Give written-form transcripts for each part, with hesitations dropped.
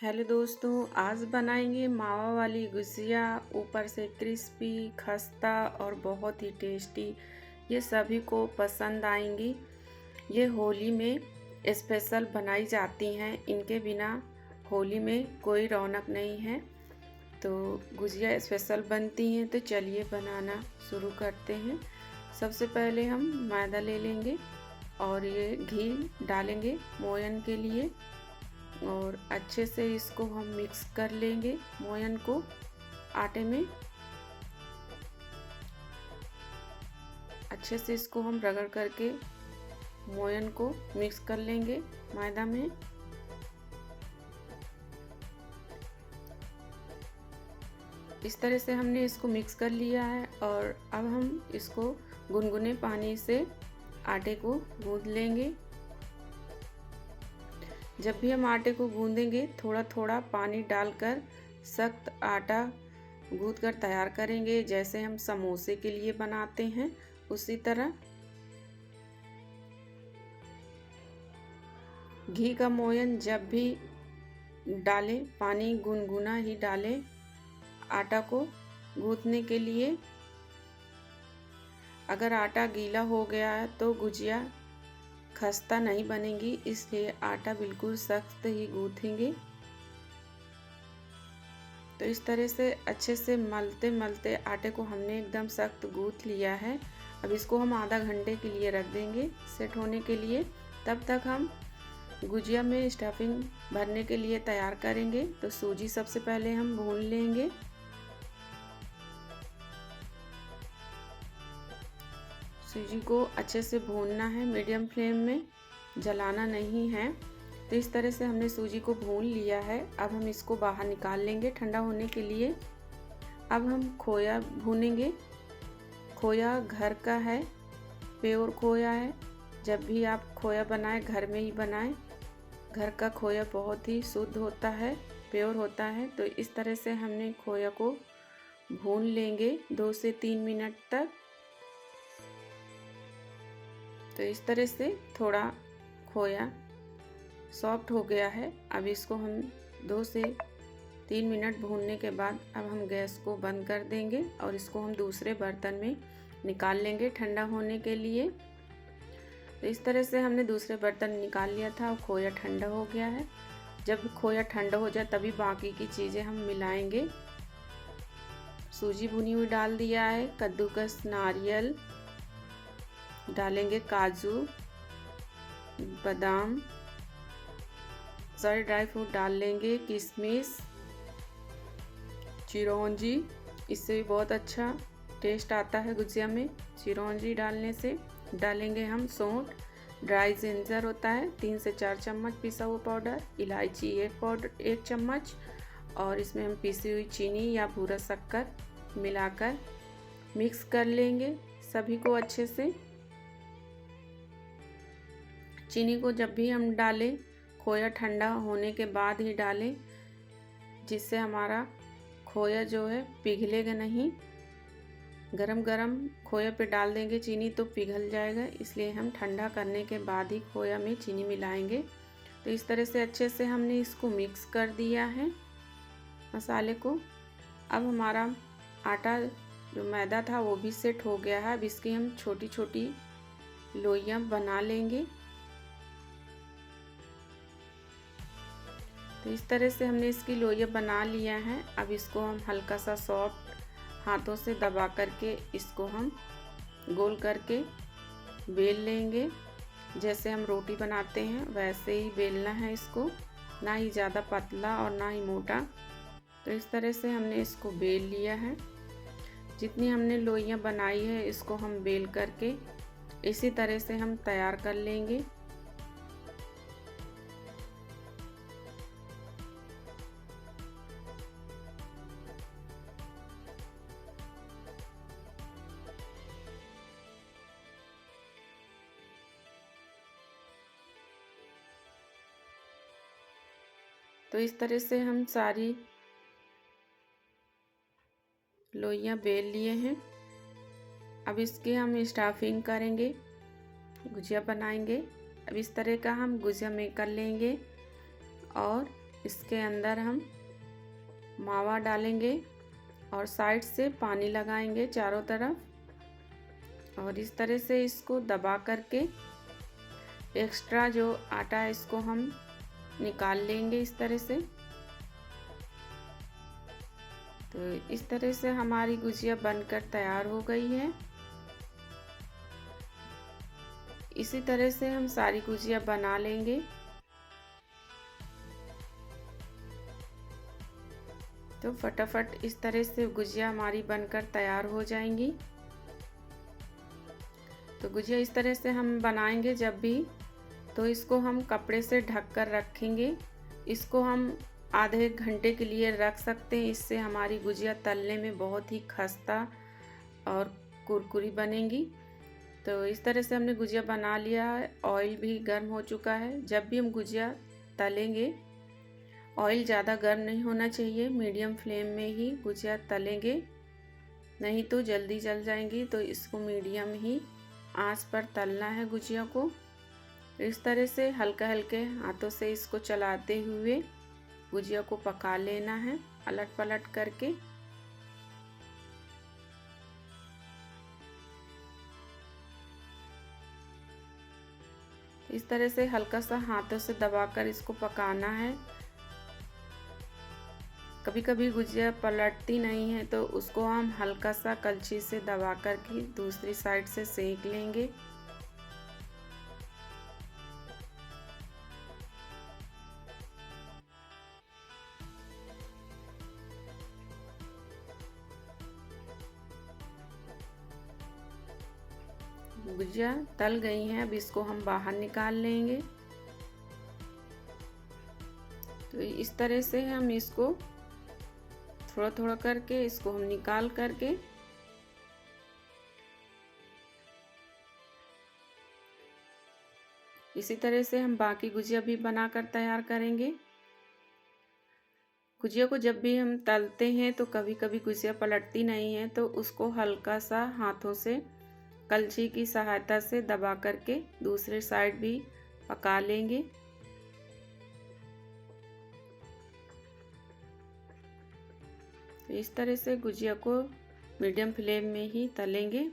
Hello दोस्तों, आज बनाएंगे मावा वाली गुजिया। ऊपर से क्रिस्पी, खस्ता और बहुत ही टेस्टी। ये सभी को पसंद आएंगी। ये होली में स्पेशल बनाई जाती हैं। इनके बिना होली में कोई रौनक नहीं है। तो गुजिया स्पेशल बनती हैं। तो चलिए बनाना शुरू करते हैं। सबसे पहले हम मैदा ले लेंगे और ये घी डालेंगे मोयन के लिए और अच्छे से इसको हम मिक्स कर लेंगे। मोयन को आटे में अच्छे से इसको हम रगड़ करके मोयन को मिक्स कर लेंगे मैदा में। इस तरह से हमने इसको मिक्स कर लिया है और अब हम इसको गुनगुने पानी से आटे को गूंद लेंगे। जब भी हम आटे को गूंदेंगे थोड़ा थोड़ा पानी डालकर सख्त आटा गूंद कर तैयार करेंगे, जैसे हम समोसे के लिए बनाते हैं उसी तरह। घी का मोयन जब भी डालें पानी गुनगुना ही डालें आटा को गूंदने के लिए। अगर आटा गीला हो गया है तो गुजिया खस्ता नहीं बनेगी, इसलिए आटा बिल्कुल सख्त ही गूंथेंगे। तो इस तरह से अच्छे से मलते मलते आटे को हमने एकदम सख्त गूंथ लिया है। अब इसको हम आधा घंटे के लिए रख देंगे सेट होने के लिए। तब तक हम गुजिया में स्टफिंग भरने के लिए तैयार करेंगे। तो सूजी सबसे पहले हम भून लेंगे। सूजी को अच्छे से भूनना है, मीडियम फ्लेम में, जलाना नहीं है। तो इस तरह से हमने सूजी को भून लिया है। अब हम इसको बाहर निकाल लेंगे ठंडा होने के लिए। अब हम खोया भूनेंगे। खोया घर का है, प्योर खोया है। जब भी आप खोया बनाएं घर में ही बनाएं। घर का खोया बहुत ही शुद्ध होता है, प्योर होता है। तो इस तरह से हमने खोया को भून लेंगे 2 से 3 मिनट तक। तो इस तरह से थोड़ा खोया सॉफ्ट हो गया है। अब इसको हम 2 से 3 मिनट भूनने के बाद अब हम गैस को बंद कर देंगे और इसको हम दूसरे बर्तन में निकाल लेंगे ठंडा होने के लिए। तो इस तरह से हमने दूसरे बर्तन निकाल लिया था और खोया ठंडा हो गया है। जब खोया ठंडा हो जाए तभी बाकी की चीज़ें हम मिलाएंगे। सूजी भुनी हुई डाल दिया है, कद्दूकस नारियल डालेंगे, काजू, बादाम, सारे ड्राई फ्रूट डाल लेंगे, किशमिश, चिरौंजी। इससे भी बहुत अच्छा टेस्ट आता है गुजिया में चिरौंजी डालने से। डालेंगे हम सौंठ, ड्राई जिंजर होता है 3 से 4 चम्मच पिसा हुआ पाउडर, इलायची 1 चम्मच और इसमें हम पिसी हुई चीनी या भूरा शक्कर मिलाकर मिक्स कर लेंगे सभी को अच्छे से। चीनी को जब भी हम डालें खोया ठंडा होने के बाद ही डालें, जिससे हमारा खोया जो है पिघलेगा नहीं। गरम गरम खोया पे डाल देंगे चीनी तो पिघल जाएगा, इसलिए हम ठंडा करने के बाद ही खोया में चीनी मिलाएंगे। तो इस तरह से अच्छे से हमने इसको मिक्स कर दिया है मसाले को। अब हमारा आटा जो मैदा था वो भी सेट हो गया है। अब इसकी हम छोटी छोटी लोइयां बना लेंगे। तो इस तरह से हमने इसकी लोइयां बना लिया है। अब इसको हम हल्का सा सॉफ्ट हाथों से दबा करके इसको हम गोल करके बेल लेंगे। जैसे हम रोटी बनाते हैं वैसे ही बेलना है इसको, ना ही ज़्यादा पतला और ना ही मोटा। तो इस तरह से हमने इसको बेल लिया है। जितनी हमने लोइयां बनाई है इसको हम बेल करके इसी तरह से हम तैयार कर लेंगे। तो इस तरह से हम सारी लोइयां बेल लिए हैं। अब इसके हम स्टफिंग करेंगे, गुजिया बनाएंगे। अब इस तरह का हम गुजिया में कर लेंगे और इसके अंदर हम मावा डालेंगे और साइड से पानी लगाएंगे चारों तरफ, और इस तरह से इसको दबा करके एक्स्ट्रा जो आटा है इसको हम निकाल लेंगे इस तरह से। तो इस तरह से हमारी गुजिया बनकर तैयार हो गई है। इसी तरह से हम सारी गुजिया बना लेंगे। तो फटाफट इस तरह से गुजिया हमारी बनकर तैयार हो जाएंगी। तो गुजिया इस तरह से हम बनाएंगे जब भी, तो इसको हम कपड़े से ढक कर रखेंगे। इसको हम आधे घंटे के लिए रख सकते हैं। इससे हमारी गुजिया तलने में बहुत ही खस्ता और कुरकुरी बनेंगी। तो इस तरह से हमने गुजिया बना लिया है। ऑयल भी गर्म हो चुका है। जब भी हम गुजिया तलेंगे ऑयल ज़्यादा गर्म नहीं होना चाहिए, मीडियम फ्लेम में ही गुजिया तलेंगे, नहीं तो जल्दी जल जाएंगी। तो इसको मीडियम ही आंच पर तलना है गुजिया को। इस तरह से हल्के हल्के हाथों से इसको चलाते हुए गुजिया को पका लेना है, अलट पलट करके। इस तरह से हल्का सा हाथों से दबाकर इसको पकाना है। कभी कभी गुजिया पलटती नहीं है तो उसको हम हल्का सा कलछी से दबा कर के दूसरी साइड से सेक लेंगे। गुजिया तल गई हैं, अब इसको हम बाहर निकाल लेंगे। तो इस तरह से हम इसको थोड़ा थोड़ा करके इसको हम निकाल करके इसी तरह से हम बाकी गुजिया भी बनाकर तैयार करेंगे। गुजिया को जब भी हम तलते हैं तो कभी कभी गुजिया पलटती नहीं है, तो उसको हल्का सा हाथों से कलछी की सहायता से दबा करके दूसरे साइड भी पका लेंगे। इस तरह से गुजिया को मीडियम फ्लेम में ही तलेंगे।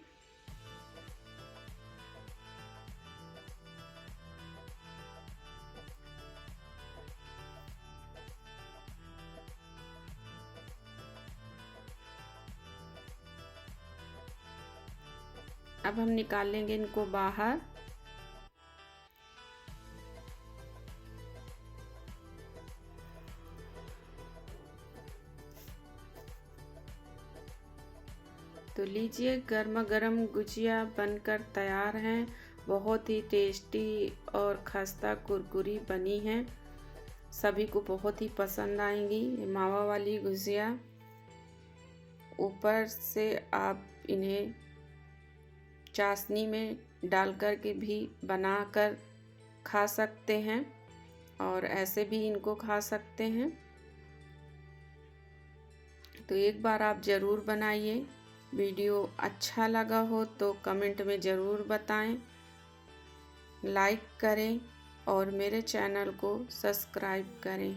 अब हम निकाल लेंगे इनको बाहर। तो लीजिए, गर्मा गर्म गुजिया बनकर तैयार हैं। बहुत ही टेस्टी और खस्ता कुरकुरी बनी हैं। सभी को बहुत ही पसंद आएंगी ये मावा वाली गुजिया। ऊपर से आप इन्हें चाशनी में डाल कर के भी बनाकर खा सकते हैं और ऐसे भी इनको खा सकते हैं। तो एक बार आप ज़रूर बनाइए। वीडियो अच्छा लगा हो तो कमेंट में ज़रूर बताएं, लाइक करें और मेरे चैनल को सब्सक्राइब करें।